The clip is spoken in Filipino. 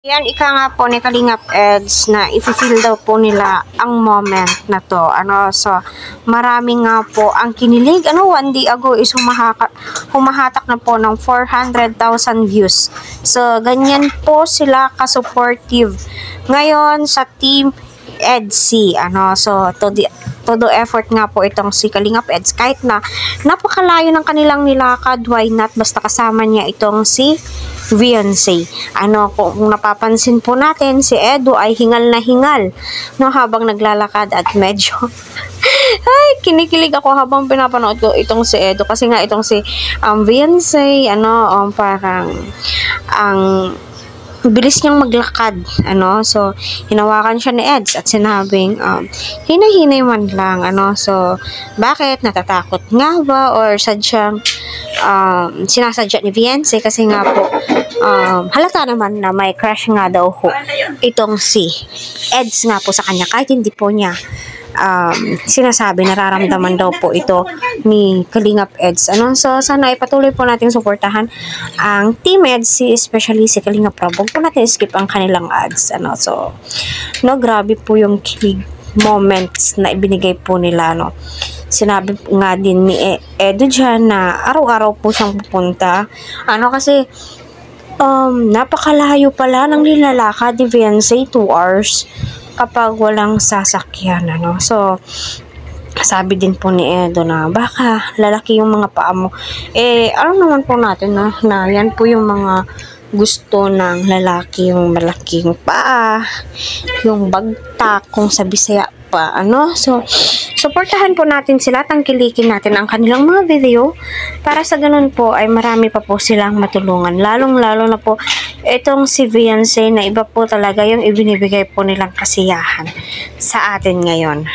Yan, ika nga po ni Kalingap Eds na i-feel daw po nila ang moment na to. So, marami nga po ang kinilig. 1 day ago is humahatak na po ng 400,000 views. So, ganyan po sila ka-supportive. Ngayon, sa Team EDC, so, todo effort nga po itong si Kalingap Eds. Kahit na napakalayo ng kanilang nilakad, why not? Basta kasama niya itong si Beyonce. Kung napapansin po natin, si Edo ay hingal na hingal habang naglalakad at medyo ay, kinikilig ako habang pinapanood ko itong si Edo kasi nga itong si Beyonce, parang ang bilis niyang maglakad, so hinawakan siya ni Eds at sinabing hinay-hinay man lang, so bakit, natatakot nga ba or sadyang sinasadya ni Beyonce kasi nga po halata naman na may crush nga daw ho itong si Eds nga po sa kanya kahit hindi po niya sinasabi, nararamdaman daw po ito ni Kalingap Eds. So, sana ipatuloy po natin suportahan ang Team EDC, especially si Kalingap Rob. Huwag po natin skip ang kanilang ads. So, grabe po yung kilig moments na ibinigay po nila, Sinabi nga din ni Edo dyan na araw-araw po siyang pupunta. Kasi napakalayo pala ng nilalakad ni Beyonce, 2 hours kapag walang sasakyan, So, sabi din po ni Edo na baka lalaki yung mga paa mo. Alam naman po natin na yan po yung mga gusto ng lalaki, yung malaking paa, yung bagtak, kung sa Bisaya pa, So, suportahan po natin sila, tangkilikin natin ang kanilang mga video para sa ganun po ay marami pa po silang matulungan. Lalong-lalo na po itong si Beyonce na iba po talaga yung ibinibigay po nilang kasiyahan sa atin ngayon.